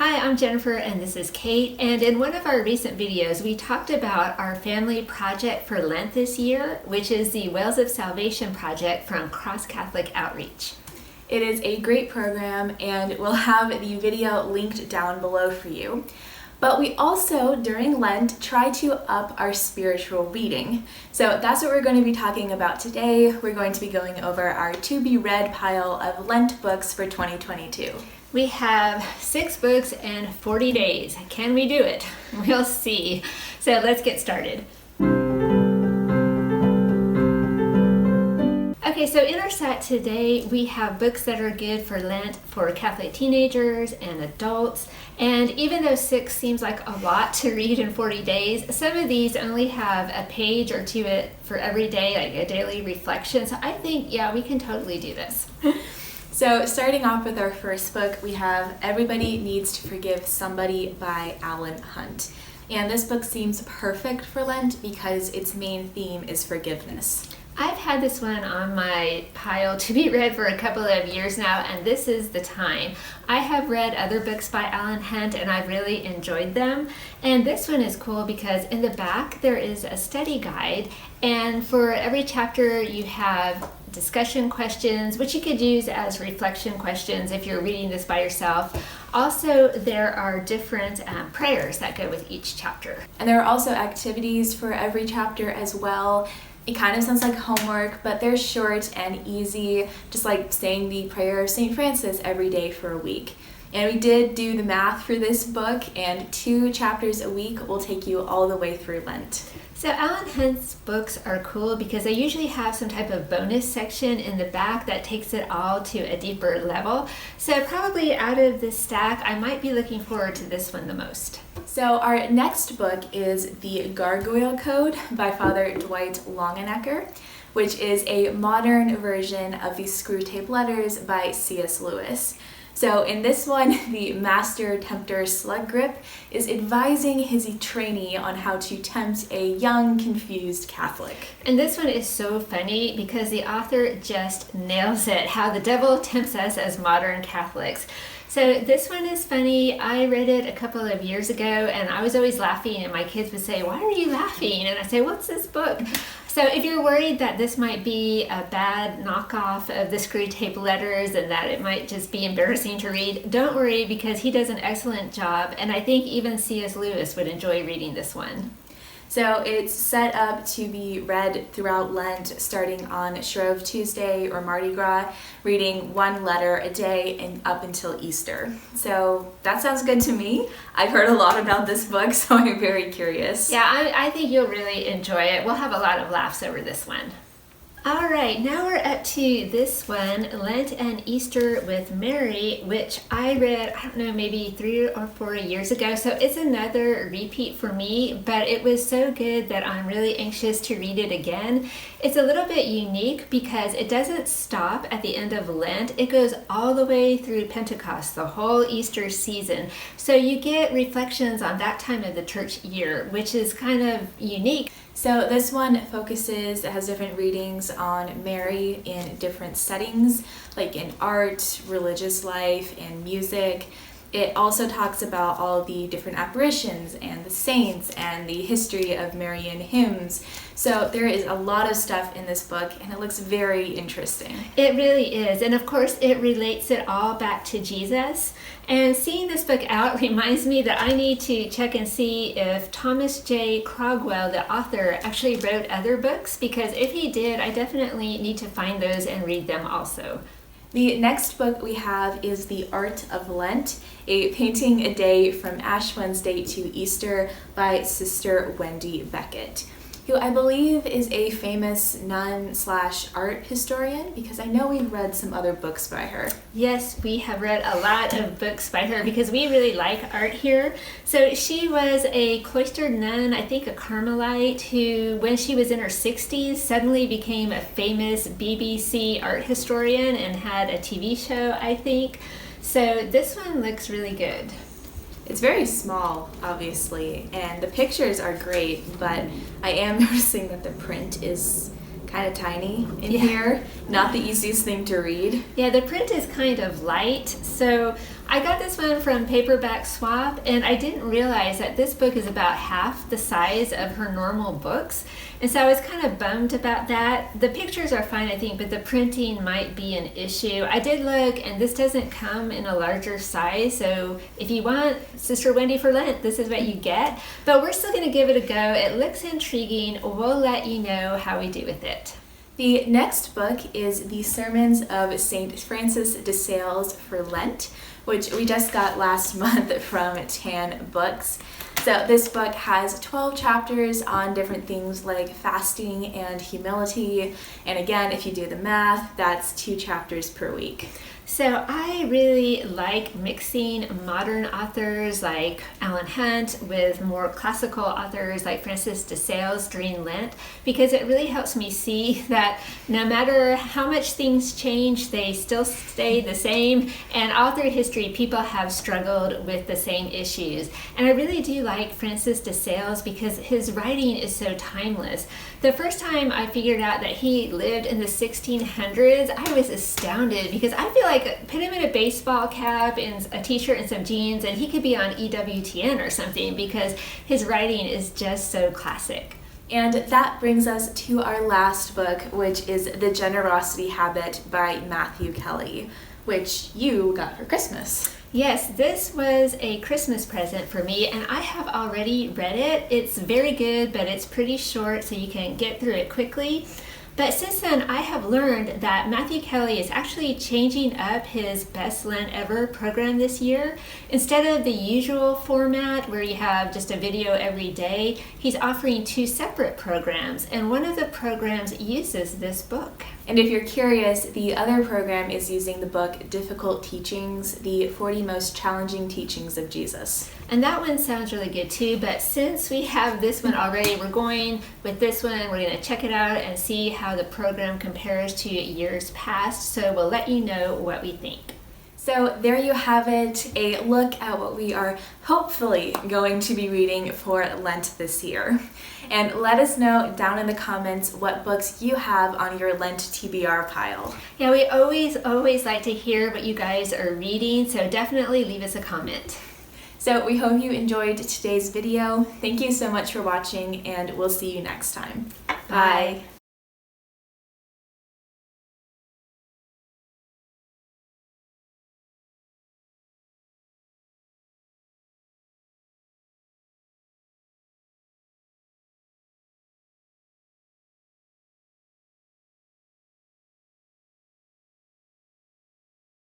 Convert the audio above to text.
Hi, I'm Jennifer and this is Kate, and in one of our recent videos we talked about our family project for Lent this year, which is the Wells of Salvation project from Cross Catholic Outreach. It is a great program and we'll have the video linked down below for you. But we also, during Lent, try to up our spiritual reading. So that's what we're going to be talking about today. We're going to be going over our to-be-read pile of Lent books for 2022. We have 6 books and 40 days. Can we do it? We'll see. So let's get started. Okay, so in our set today, we have books that are good for Lent for Catholic teenagers and adults. And even though 6 seems like a lot to read in 40 days, some of these only have a page or two for every day, like a daily reflection. So I think, yeah, we can totally do this. So starting off with our first book, we have Everybody Needs to Forgive Somebody by Alan Hunt. And this book seems perfect for Lent because its main theme is forgiveness. I've had this one on my pile to be read for a couple of years now, and this is the time. I have read other books by Alan Hunt and I've really enjoyed them. And this one is cool because in the back there is a study guide, and for every chapter you have discussion questions, which you could use as reflection questions if you're reading this by yourself. Also, there are different prayers that go with each chapter. And there are also activities for every chapter as well. It kind of sounds like homework, but they're short and easy, just like saying the prayer of St. Francis every day for a week. And we did do the math for this book, and 2 chapters a week will take you all the way through Lent. So Alan Hunt's books are cool because they usually have some type of bonus section in the back that takes it all to a deeper level. So probably out of this stack, I might be looking forward to this one the most. So our next book is The Gargoyle Code by Father Dwight Longenecker, which is a modern version of the Screwtape Letters by C.S. Lewis. So in this one, the master tempter Sluggrip is advising his trainee on how to tempt a young, confused Catholic. And this one is so funny because the author just nails it, how the devil tempts us as modern Catholics. So this one is funny. I read it a couple of years ago and I was always laughing, and my kids would say, "Why are you laughing?" And I say, "What's this book?" So if you're worried that this might be a bad knockoff of the Screwtape Letters and that it might just be embarrassing to read, don't worry, because he does an excellent job, and I think even C.S. Lewis would enjoy reading this one. So it's set up to be read throughout Lent, starting on Shrove Tuesday or Mardi Gras, reading 1 letter a day and up until Easter. So that sounds good to me. I've heard a lot about this book, so I'm very curious. Yeah, I think you'll really enjoy it. We'll have a lot of laughs over this one. All right, now we're up to this one, Lent and Easter with Mary, which I read, I don't know, maybe 3 or 4 years ago. So it's another repeat for me, but it was so good that I'm really anxious to read it again. It's a little bit unique because it doesn't stop at the end of Lent. It goes all the way through Pentecost, the whole Easter season. So you get reflections on that time of the church year, which is kind of unique. So this one it has different readings on Mary in different settings, like in art, religious life, and music. It also talks about all the different apparitions and the saints and the history of Marian hymns. So there is a lot of stuff in this book, and it looks very interesting. It really is. And of course, it relates it all back to Jesus. And seeing this book out reminds me that I need to check and see if Thomas J. Crogwell, the author, actually wrote other books, because if he did, I definitely need to find those and read them also. The next book we have is The Art of Lent, a painting a day from Ash Wednesday to Easter by Sister Wendy Beckett, who I believe is a famous nun/art historian, because I know we've read some other books by her. Yes, we have read a lot of books by her because we really like art here. So she was a cloistered nun, I think a Carmelite, who when she was in her 60s suddenly became a famous BBC art historian and had a TV show, I think. So this one looks really good. It's very small, obviously, and the pictures are great, but I am noticing that the print is kind of tiny in here. Not the easiest thing to read. Yeah, the print is kind of light, so I got this one from Paperback Swap, and I didn't realize that this book is about half the size of her normal books. And so I was kind of bummed about that. The pictures are fine, I think, but the printing might be an issue. I did look, and this doesn't come in a larger size, so if you want Sister Wendy for Lent, this is what you get. But we're still going to give it a go. It looks intriguing. We'll let you know how we do with it. The next book is the Sermons of St. Francis de Sales for Lent, which we just got last month from Tan Books. So this book has 12 chapters on different things like fasting and humility. And again, if you do the math, that's 2 chapters per week. So I really like mixing modern authors like Alan Hunt with more classical authors like Francis de Sales during Lent, because it really helps me see that no matter how much things change, they still stay the same, and all through history people have struggled with the same issues. And I really do like Francis de Sales because his writing is so timeless. The first time I figured out that he lived in the 1600s, I was astounded, because I feel like put him in a baseball cap and a t-shirt and some jeans and he could be on EWTN or something, because his writing is just so classic. And that brings us to our last book, which is The Generosity Habit by Matthew Kelly, which you got for Christmas. Yes, this was a Christmas present for me, and I have already read it. It's very good, but it's pretty short, so you can get through it quickly. But since then, I have learned that Matthew Kelly is actually changing up his Best Lent Ever program this year. Instead of the usual format where you have just a video every day, he's offering 2 separate programs, and one of the programs uses this book. And if you're curious, the other program is using the book Difficult Teachings, the 40 Most Challenging Teachings of Jesus. And that one sounds really good too, but since we have this one already, we're going with this one. We're going to check it out and see how the program compares to years past, so we'll let you know what we think. So there you have it, a look at what we are hopefully going to be reading for Lent this year. And let us know down in the comments what books you have on your Lent TBR pile. Yeah, we always like to hear what you guys are reading, so definitely leave us a comment. So we hope you enjoyed today's video. Thank you so much for watching, and we'll see you next time. Bye.